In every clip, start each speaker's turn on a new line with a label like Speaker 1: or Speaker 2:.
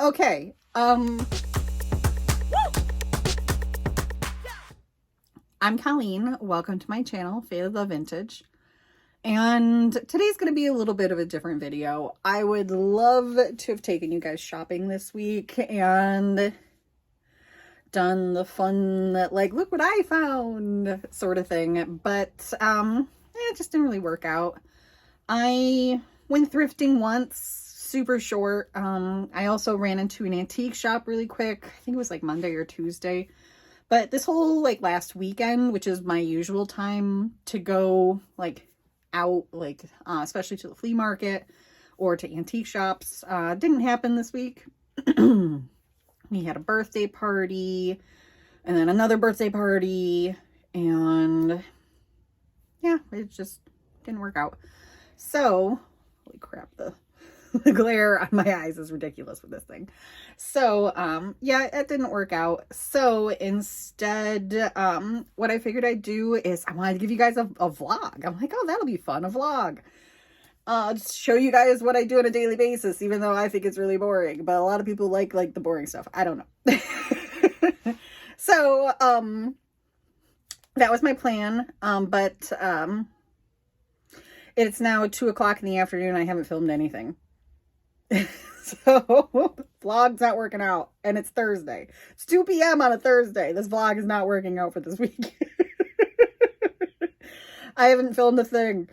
Speaker 1: Okay. I'm Colleen. Welcome to my channel, Faith Love Vintage. And today's going to be a little bit of a different video. I would love to have taken you guys shopping this week and done the fun, like, look what I found sort of thing. But it just didn't really work out. I went thrifting once, super short. I also ran into an antique shop really quick. I think it was like Monday or Tuesday. But this whole like last weekend, which is my usual time to go like out, like especially to the flea market or to antique shops, didn't happen this week. We had a birthday party and then another birthday party, and yeah, it just didn't work out. So, holy crap, the glare on my eyes is ridiculous with this thing. So, yeah, it didn't work out. So instead, what I figured I'd do is I wanted to give you guys a vlog. I'm like, oh, that'll be fun, a vlog. Just show you guys what I do on a daily basis, even though I think it's really boring. But a lot of people like the boring stuff. I don't know. So, that was my plan. But it's now 2 o'clock in the afternoon. I haven't filmed anything. So, vlog's not working out. And it's Thursday. It's 2 p.m. on a Thursday. This vlog is not working out for this week. I haven't filmed a thing.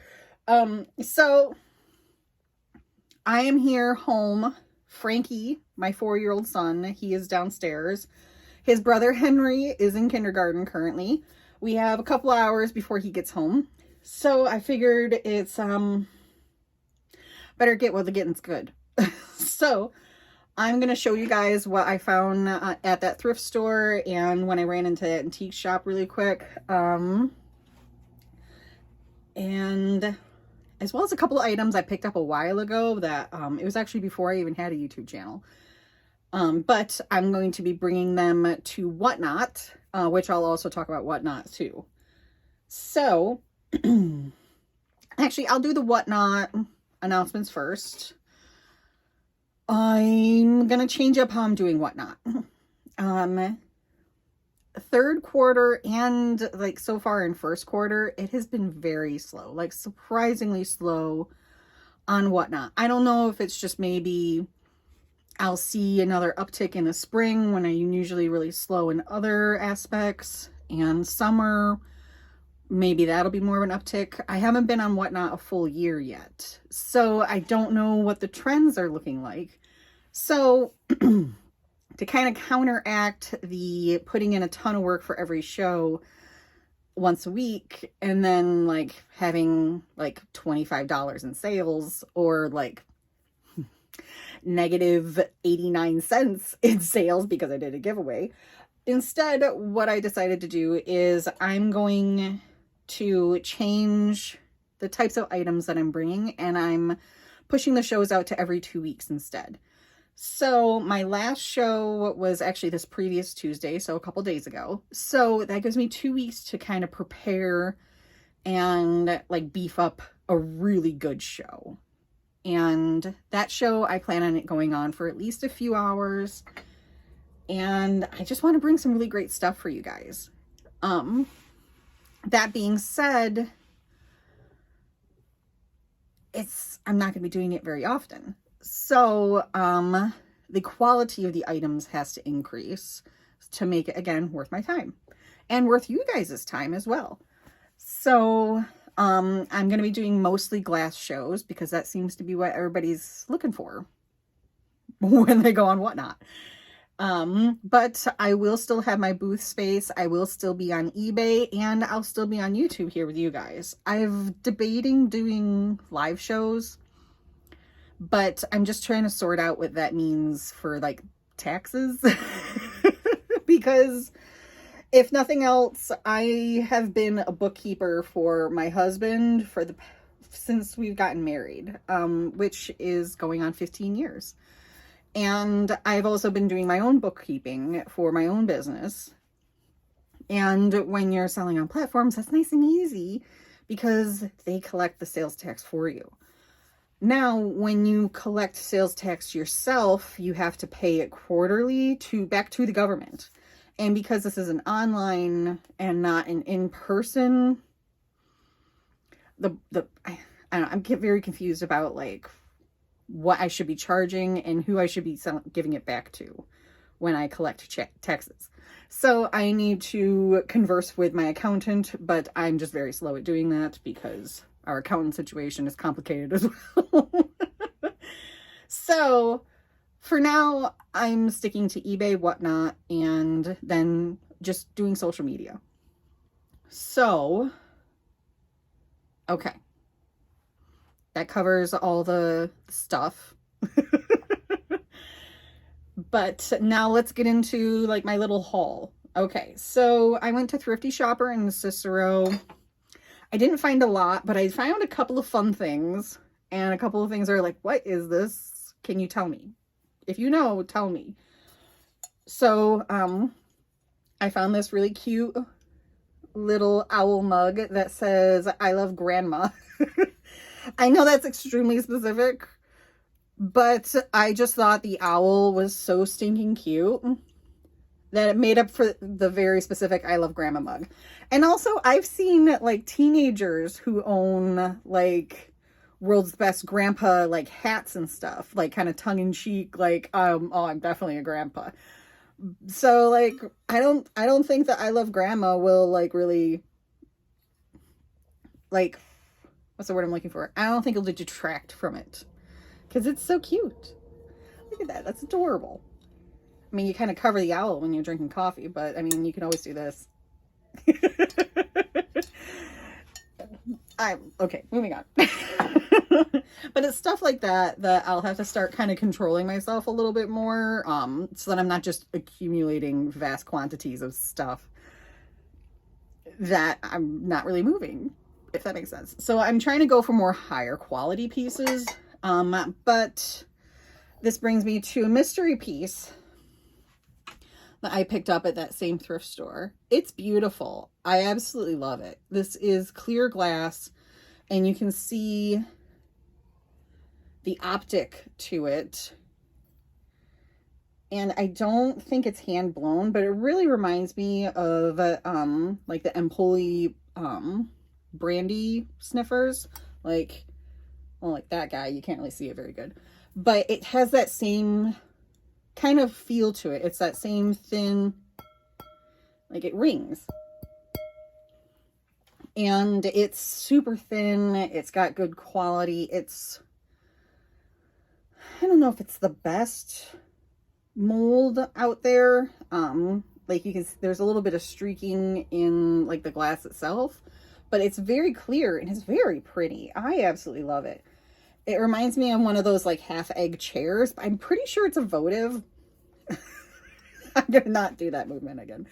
Speaker 1: So, I am here home. Frankie, my 4-year-old son, he is downstairs. His brother Henry is in kindergarten currently. We have a couple hours before he gets home. So I figured it's, better get while the getting's good. So I'm going to show you guys what I found at that thrift store and when I ran into that antique shop really quick. And as well as a couple of items I picked up a while ago that, it was actually before I even had a YouTube channel. But I'm going to be bringing them to Whatnot, which I'll also talk about Whatnot too. So, actually, I'll do the Whatnot announcements first. I'm going to change up how I'm doing Whatnot. Third quarter and like so far in first quarter, it has been very slow, like surprisingly slow on Whatnot. I don't know if it's just maybe I'll see another uptick in the spring when I'm usually really slow in other aspects, and summer, maybe that'll be more of an uptick. I haven't been on Whatnot a full year yet, so I don't know what the trends are looking like. So to kind of counteract the putting in a ton of work for every show once a week and then like having like $25 in sales or like negative 89 cents in sales because I did a giveaway. Instead, what I decided to do is I'm going to change the types of items that I'm bringing, and I'm pushing the shows out to every 2 weeks instead. So my last show was actually this previous Tuesday, so a couple days ago. So that gives me 2 weeks to kind of prepare and like beef up a really good show. And that show, I plan on it going on for at least a few hours. And I just want to bring some really great stuff for you guys. That being said, I'm not going to be doing it very often. So, the quality of the items has to increase to make it, again, worth my time and worth you guys' time as well. So, I'm going to be doing mostly glass shows because that seems to be what everybody's looking for when they go on Whatnot. But I will still have my booth space. I will still be on eBay, and I'll still be on YouTube here with you guys. I've debating doing live shows, but I'm just trying to sort out what that means for like taxes because if nothing else, I have been a bookkeeper for my husband since we've gotten married, which is going on 15 years. And I've also been doing my own bookkeeping for my own business. And when you're selling on platforms, that's nice and easy because they collect the sales tax for you. Now, when you collect sales tax yourself, you have to pay it quarterly back to the government. And because this is an online and not an in-person, I don't know, I'm very confused about like what I should be charging and who I should be giving it back to when I collect taxes. So I need to converse with my accountant, but I'm just very slow at doing that because our accountant situation is complicated as well. So for now, I'm sticking to eBay, whatnot, and then just doing social media. So, okay. That covers all the stuff. But now let's get into like my little haul. Okay, so I went to Thrifty Shopper in Cicero. I didn't find a lot, but I found a couple of fun things. And a couple of things are like, what is this? Can you tell me? If you know, tell me. So, I found this really cute little owl mug that says, I love grandma. I know that's extremely specific, but I just thought the owl was so stinking cute that it made up for the very specific I love grandma mug. And also I've seen like teenagers who own like world's best grandpa like hats and stuff, like kind of tongue-in-cheek, like oh, I'm definitely a grandpa. So like I don't think that I love grandma will like really like, what's the word I'm looking for? I don't think it'll detract from it because it's so cute. Look at that. That's adorable. I mean, you kind of cover the owl when you're drinking coffee, but I mean, you can always do this. Okay, moving on. But it's stuff like that that I'll have to start kind of controlling myself a little bit more, so that I'm not just accumulating vast quantities of stuff that I'm not really moving, if that makes sense. So I'm trying to go for more higher quality pieces, but this brings me to a mystery piece that I picked up at that same thrift store. It's beautiful. I absolutely love it. This is clear glass, and you can see the optic to it. And I don't think it's hand blown, but it really reminds me of like the Empoli brandy sniffers, like, well, like that guy. You can't really see it very good, but it has that same kind of feel to it. It's that same thin, like it rings, and it's super thin. It's got good quality. I don't know if it's the best mold out there. Like you can, there's a little bit of streaking in like the glass itself, but it's very clear and it's very pretty. I absolutely love it. It reminds me of one of those like half egg chairs, but I'm pretty sure it's a votive. I'm gonna not do that movement again.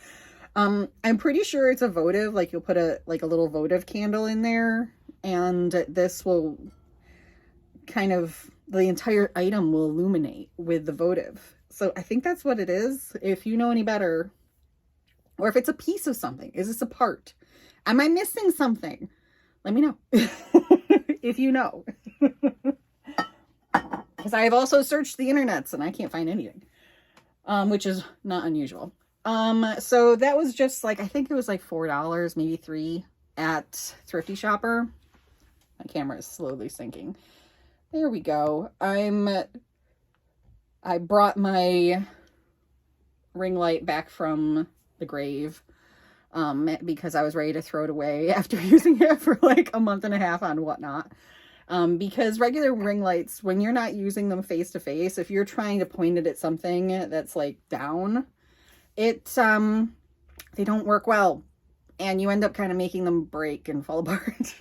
Speaker 1: I'm pretty sure it's a votive, like you'll put a little votive candle in there, and this will kind of, the entire item will illuminate with the votive. So I think that's what it is. If you know any better, or if it's a piece of something, is this a part? Am I missing something? Let me know. If you know. Because I have also searched the internets and I can't find anything, which is not unusual. So that was just like, I think it was like $4, maybe $3 at Thrifty Shopper. My camera is slowly sinking. There we go. I brought my ring light back from the grave, because I was ready to throw it away after using it for like a month and a half on whatnot. Because regular ring lights, when you're not using them face to face, if you're trying to point it at something that's like down, they don't work well, and you end up kind of making them break and fall apart.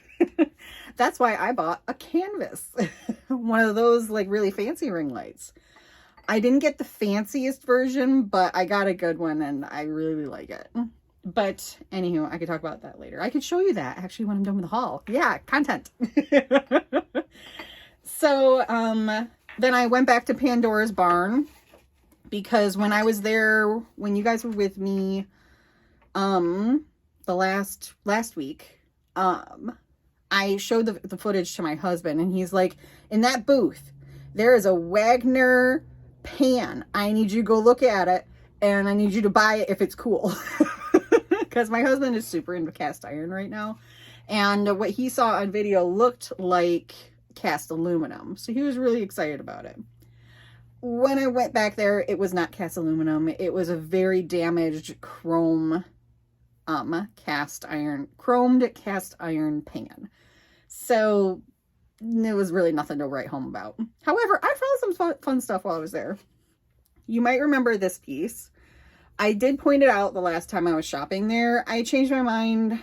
Speaker 1: That's why I bought a canvas, one of those like really fancy ring lights. I didn't get the fanciest version, but I got a good one and I really like it. But anywho, I could talk about that later. I could show you that actually when I'm done with the haul. Yeah, content. So then I went back to Pandora's Barn, because when I was there, when you guys were with me the last week, I showed the footage to my husband, and he's like, in that booth, there is a Wagner pan. I need you to go look at it, and I need you to buy it if it's cool. Because my husband is super into cast iron right now. And what he saw on video looked like cast aluminum. So he was really excited about it. When I went back there, it was not cast aluminum. It was a very damaged chromed cast iron pan. So it was really nothing to write home about. However, I found some fun stuff while I was there. You might remember this piece. I did point it out the last time I was shopping there. I changed my mind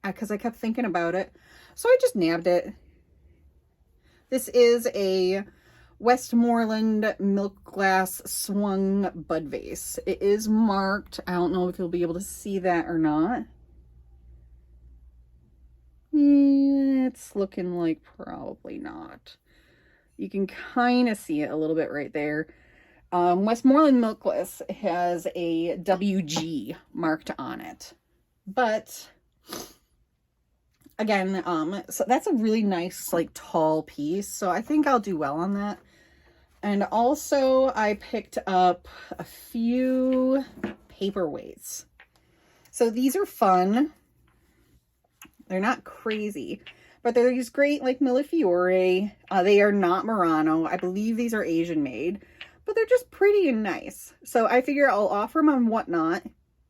Speaker 1: because I kept thinking about it. So I just nabbed it. This is a Westmoreland milk glass swung bud vase. It is marked. I don't know if you'll be able to see that or not. It's looking like probably not. You can kind of see it a little bit right there. Westmoreland milk glass has a WG marked on it. But again, so that's a really nice, like, tall piece. So I think I'll do well on that. And also I picked up a few paperweights. So these are fun. They're not crazy, but they're these great, like, Millefiore. They are not Murano. I believe these are Asian made, but they're just pretty and nice. So I figure I'll offer them on Whatnot.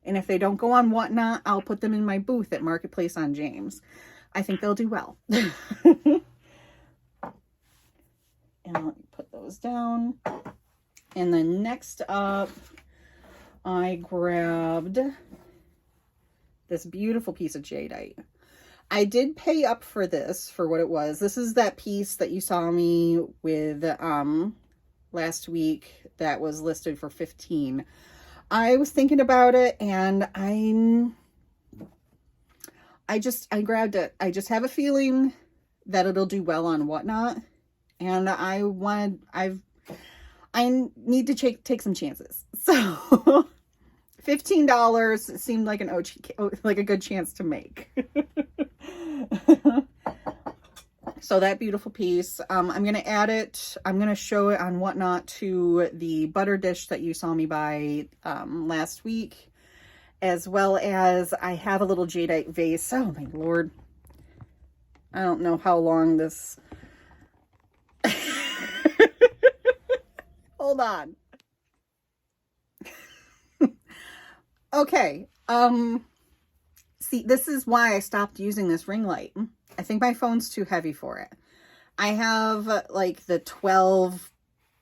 Speaker 1: And if they don't go on Whatnot, I'll put them in my booth at Marketplace on James. I think they'll do well. And let me put those down. And then next up, I grabbed this beautiful piece of jadeite. I did pay up for this, for what it was. This is that piece that you saw me with last week that was listed for $15. I was thinking about it, and I grabbed it. I just have a feeling that it'll do well on Whatnot, and I need to take some chances. So $15 seemed like a good chance to make. So that beautiful piece, I'm going to add it. I'm going to show it on Whatnot to the butter dish that you saw me buy last week, as well as I have a little jadeite vase. Oh my Lord. I don't know how long this... Hold on. Okay. See, this is why I stopped using this ring light. I think my phone's too heavy for it. I have like the 12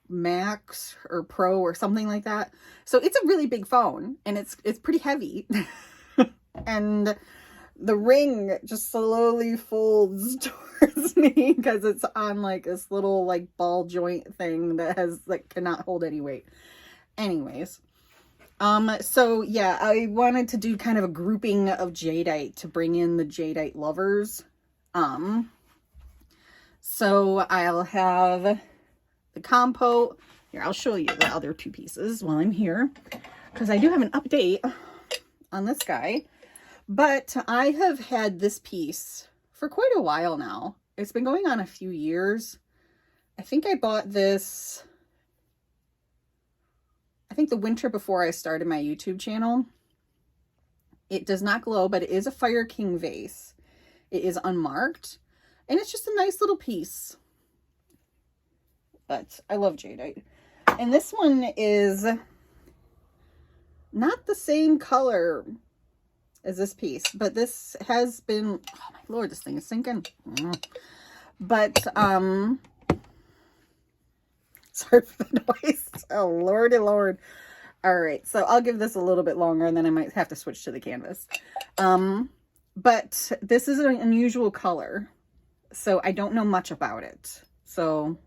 Speaker 1: Max or Pro or something like that. So it's a really big phone, and it's pretty heavy. And the ring just slowly folds towards me because it's on like this little like ball joint thing that has like cannot hold any weight. Anyways, so yeah, I wanted to do kind of a grouping of jadeite to bring in the jadeite lovers. So I'll have the compote. Here, I'll show you the other two pieces while I'm here, because I do have an update on this guy. But I have had this piece for quite a while now. It's been going on a few years. I think I bought this, I think the winter before I started my YouTube channel. It does not glow, but it is a Fire King vase. It is unmarked, and it's just a nice little piece. But I love jadeite. And this one is not the same color as this piece, but this has been, oh my Lord, this thing is sinking. But, sorry for the noise. Oh, Lordy Lord. All right, so I'll give this a little bit longer, and then I might have to switch to the canvas. But this is an unusual color, so I don't know much about it. So,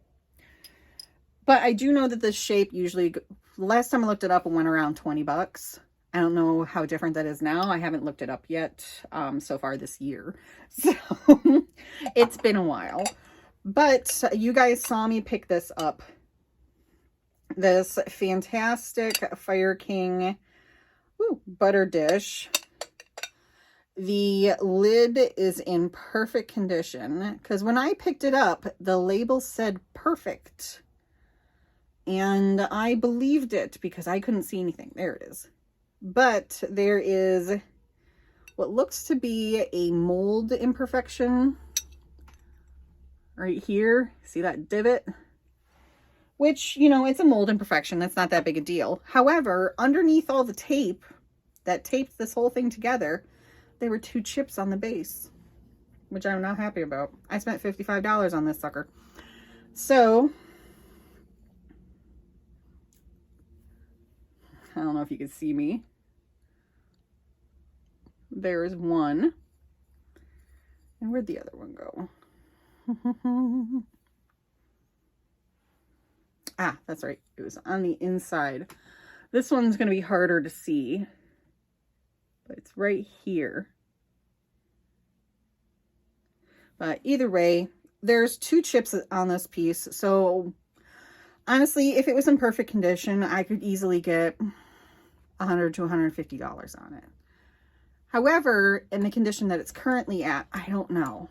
Speaker 1: but I do know that this shape usually, last time I looked it up, it went around 20 bucks. I don't know how different that is now. I haven't looked it up yet so far this year. So it's been a while. But you guys saw me pick this up. This fantastic Fire King butter dish. The lid is in perfect condition because when I picked it up, the label said perfect. And I believed it because I couldn't see anything. There it is. But there is what looks to be a mold imperfection right here. See that divot? Which, you know, it's a mold imperfection. That's not that big a deal. However, underneath all the tape that taped this whole thing together, there were 2 chips on the base, which I'm not happy about. I spent $55 on this sucker. So, I don't know if you can see me. There is one. And where'd the other one go? Ah, that's right. It was on the inside. This one's going to be harder to see, but it's right here. But either way, there's 2 chips on this piece. So honestly, if it was in perfect condition, I could easily get $100 to $150 on it. However, in the condition that it's currently at, I don't know.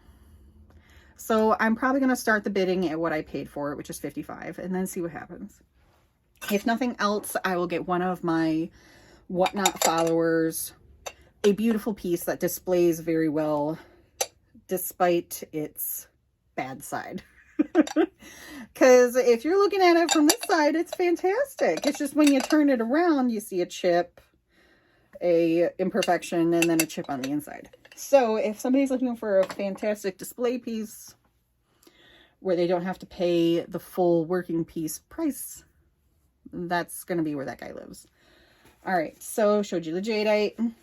Speaker 1: So I'm probably going to start the bidding at what I paid for it, which is $55, and then see what happens. If nothing else, I will get one of my Whatnot followers a beautiful piece that displays very well despite its bad side. Because if you're looking at it from this side, it's fantastic. It's just when you turn it around, you see a chip, a imperfection, and then a chip on the inside. So if somebody's looking for a fantastic display piece where they don't have to pay the full working piece price, that's going to be where that guy lives. All right, so showed you the jadeite.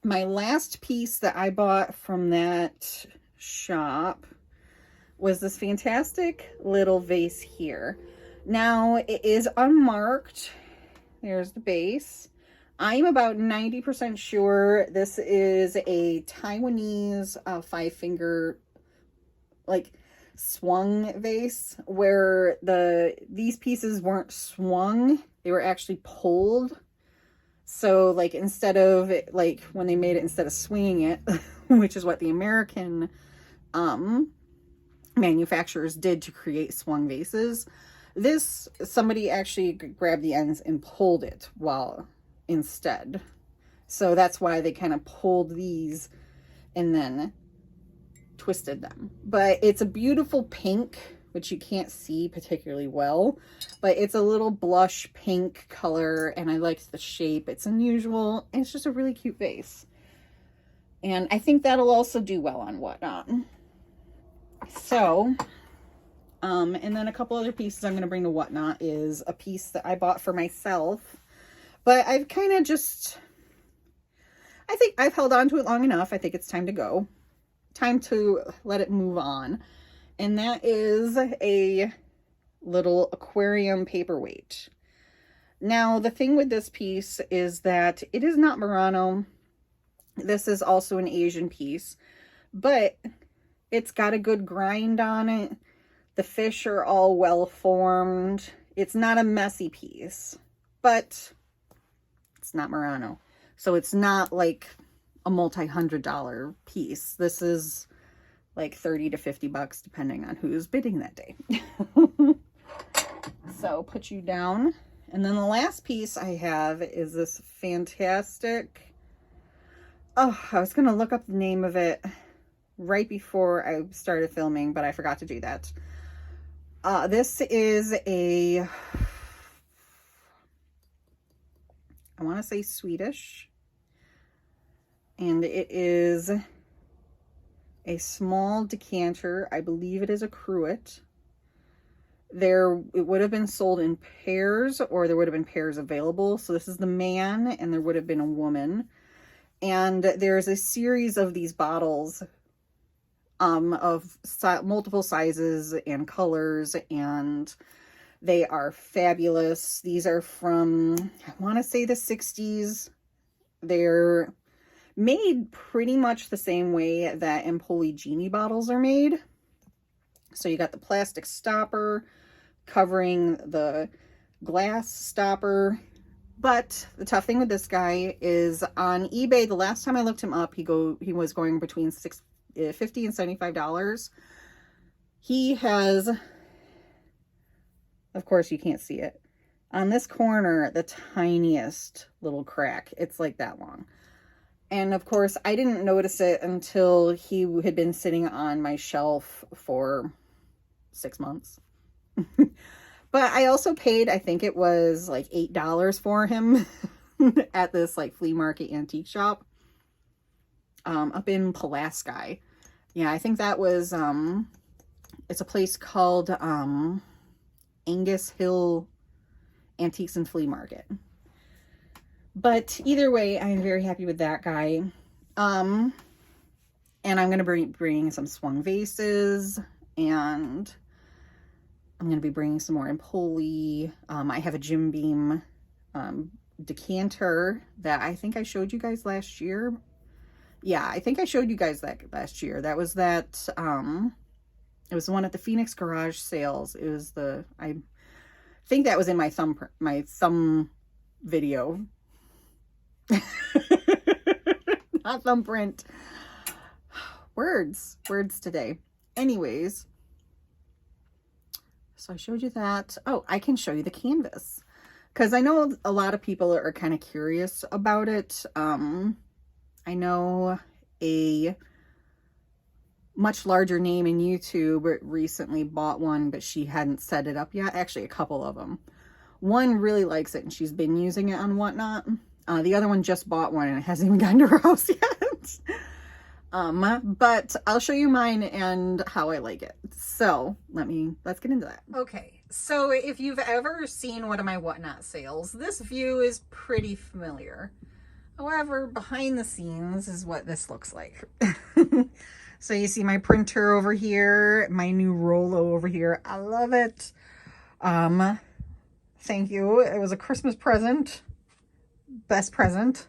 Speaker 1: My last piece that I bought from that shop was this fantastic little vase here. Now, it is unmarked. There's the base. I'm about 90% sure this is a Taiwanese 5-finger, like, swung vase, where these pieces weren't swung, they were actually pulled. So, like, instead of, like, when they made it, instead of swinging it, which is what the American manufacturers did to create swung vases, somebody actually grabbed the ends and pulled it instead. So that's why they kind of pulled these and then twisted them. But it's a beautiful pink, which you can't see particularly well, but it's a little blush pink color, and I liked the shape. It's unusual, and it's just a really cute vase. And I think that'll also do well on Whatnot. So, and then a couple other pieces I'm going to bring to Whatnot is a piece that I bought for myself. But I've kind of I think I've held on to it long enough. I think it's time to go. Time to let it move on. And that is a little aquarium paperweight. Now, the thing with this piece is that it is not Murano. This is also an Asian piece, but it's got a good grind on it. The fish are all well formed. It's not a messy piece, but it's not Murano. So it's not like a multi-$100 piece. This is like 30 to 50 bucks depending on who's bidding that day. So put you down. And then the last piece I have is this fantastic, oh, I was going to look up the name of it right before I started filming, but I forgot to do that. This is I want to say Swedish, and it is a small decanter. I believe it is a cruet. It would have been sold in pairs, or there would have been pairs available. So this is the man, and there would have been a woman. And there's a series of these bottles of multiple sizes and colors, and they are fabulous. These are from, I want to say, the 60s. They're made pretty much the same way that Empoli Genie bottles are made. So you got the plastic stopper covering the glass stopper, But the tough thing with this guy is on eBay, the last time I looked him up, he was going between $50 and $75. He has, of course you can't see it, on this corner, the tiniest little crack. It's like that long. And of course, I didn't notice it until he had been sitting on my shelf for 6 months. But I also paid, I think it was like $8 for him at this like flea market antique shop up in Pulaski. Yeah, I think that was, it's a place called Angus Hill Antiques and Flea Market. But either way, I'm very happy with that guy. And I'm going to bring some swung vases, and I'm going to be bringing some more Empoli. I have a Jim Beam decanter that I think I showed you guys last year. Yeah, I think I showed you guys that last year. That was that, it was the one at the Phoenix Garage Sales. It was I think that was in my thumb video. Not thumbprint. Words today. Anyways, so I showed you that. Oh, I can show you the canvas, because I know a lot of people are kind of curious about it. I know a much larger name in YouTube recently bought one, but she hadn't set it up yet. Actually, a couple of them. One really likes it and she's been using it on Whatnot. The other one just bought one and it hasn't even gotten to her house yet. But I'll show you mine and how I like it. So let's get into that. Okay, so if you've ever seen one of my Whatnot sales, this view is pretty familiar. However, behind the scenes is what this looks like. So you see my printer over here, my new Rollo over here. I love it. Thank you. It was a Christmas present. Best present.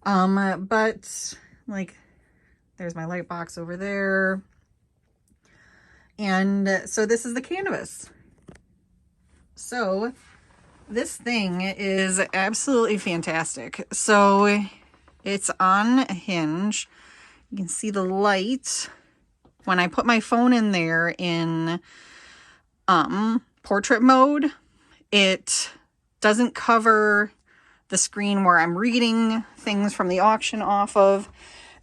Speaker 1: But like, there's my light box over there. And so this is the canvas. So this thing is absolutely fantastic. So it's on a hinge. You can see the light. When I put my phone in there in portrait mode, it doesn't cover the screen where I'm reading things from the auction off of,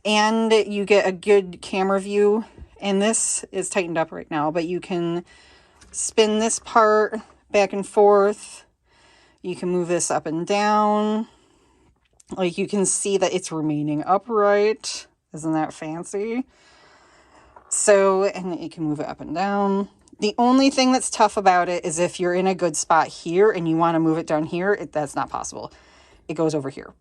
Speaker 1: and you get a good camera view. And this is tightened up right now, but you can spin this part back and forth. You can move this up and down. Like, you can see that it's remaining upright. Isn't that fancy? So, and you can move it up and down. The only thing that's tough about it is if you're in a good spot here and you want to move it down here, that's not possible. It goes over here.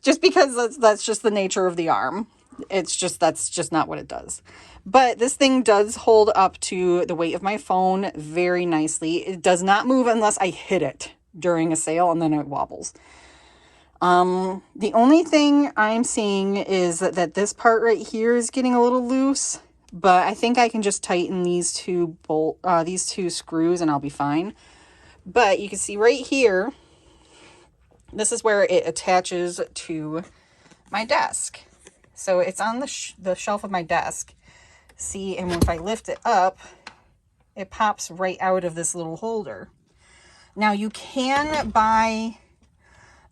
Speaker 1: Just because that's just the nature of the arm. That's just not what it does. But this thing does hold up to the weight of my phone very nicely. It does not move unless I hit it during a sale, and then it wobbles. The only thing I'm seeing is that this part right here is getting a little loose, but I think I can just tighten these two screws and I'll be fine. But you can see right here, this is where it attaches to my desk. So it's on the shelf of my desk. See, and if I lift it up, it pops right out of this little holder. Now you can buy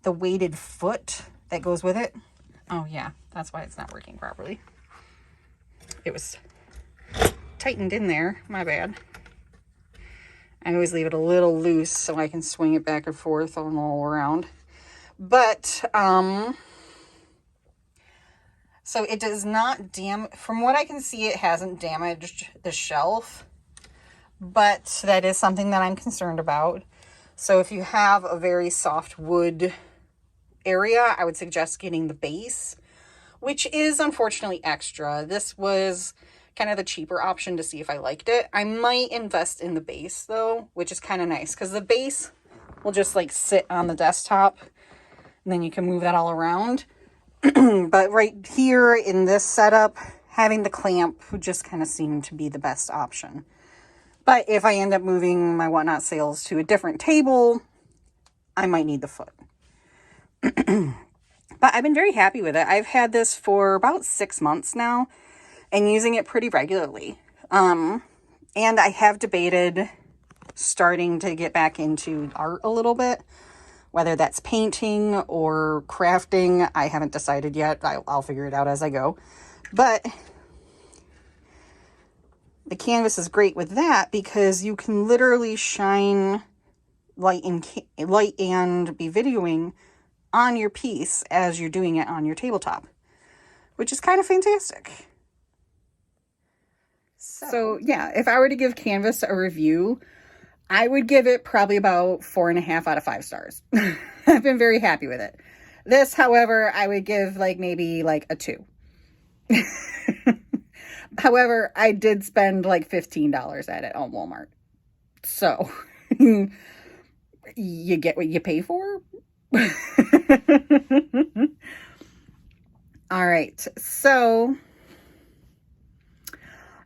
Speaker 1: the weighted foot that goes with it. Oh yeah, that's why it's not working properly. It was tightened in there, my bad. I always leave it a little loose so I can swing it back and forth all around. But, so it does not from what I can see, it hasn't damaged the shelf, but that is something that I'm concerned about. So if you have a very soft wood area, I would suggest getting the base, which is unfortunately extra. This was kind of the cheaper option to see if I liked it. I might invest in the base though, which is kind of nice because the base will just like sit on the desktop and then you can move that all around. But right here in this setup, having the clamp would just kind of seem to be the best option. But if I end up moving my whatnot sales to a different table, I might need the foot. But I've been very happy with it. I've had this for about 6 months now and using it pretty regularly. And I have debated starting to get back into art a little bit, whether that's painting or crafting. I haven't decided yet. I'll figure it out as I go. But the canvas is great with that because you can literally shine light and be videoing on your piece as you're doing it on your tabletop, which is kind of fantastic. So yeah, if I were to give Canvas a review, I would give it probably about 4.5 out of 5 stars. I've been very happy with it. This, however, I would give like maybe like a 2. However, I did spend like $15 at it on Walmart. So you get what you pay for. All right. So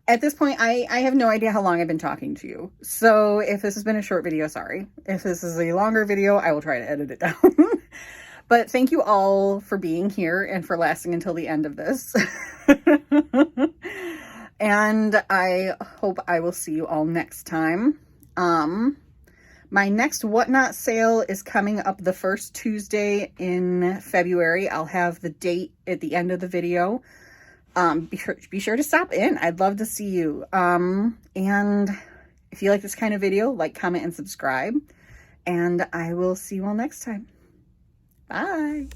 Speaker 1: at this point, I have no idea how long I've been talking to you. So if this has been a short video, sorry. If this is a longer video, I will try to edit it down. But thank you all for being here and for lasting until the end of this. And I hope I will see you all next time. My next Whatnot sale is coming up the first Tuesday in February. I'll have the date at the end of the video. Be sure to stop in. I'd love to see you. And if you like this kind of video, like, comment, and subscribe. And I will see you all next time. Bye.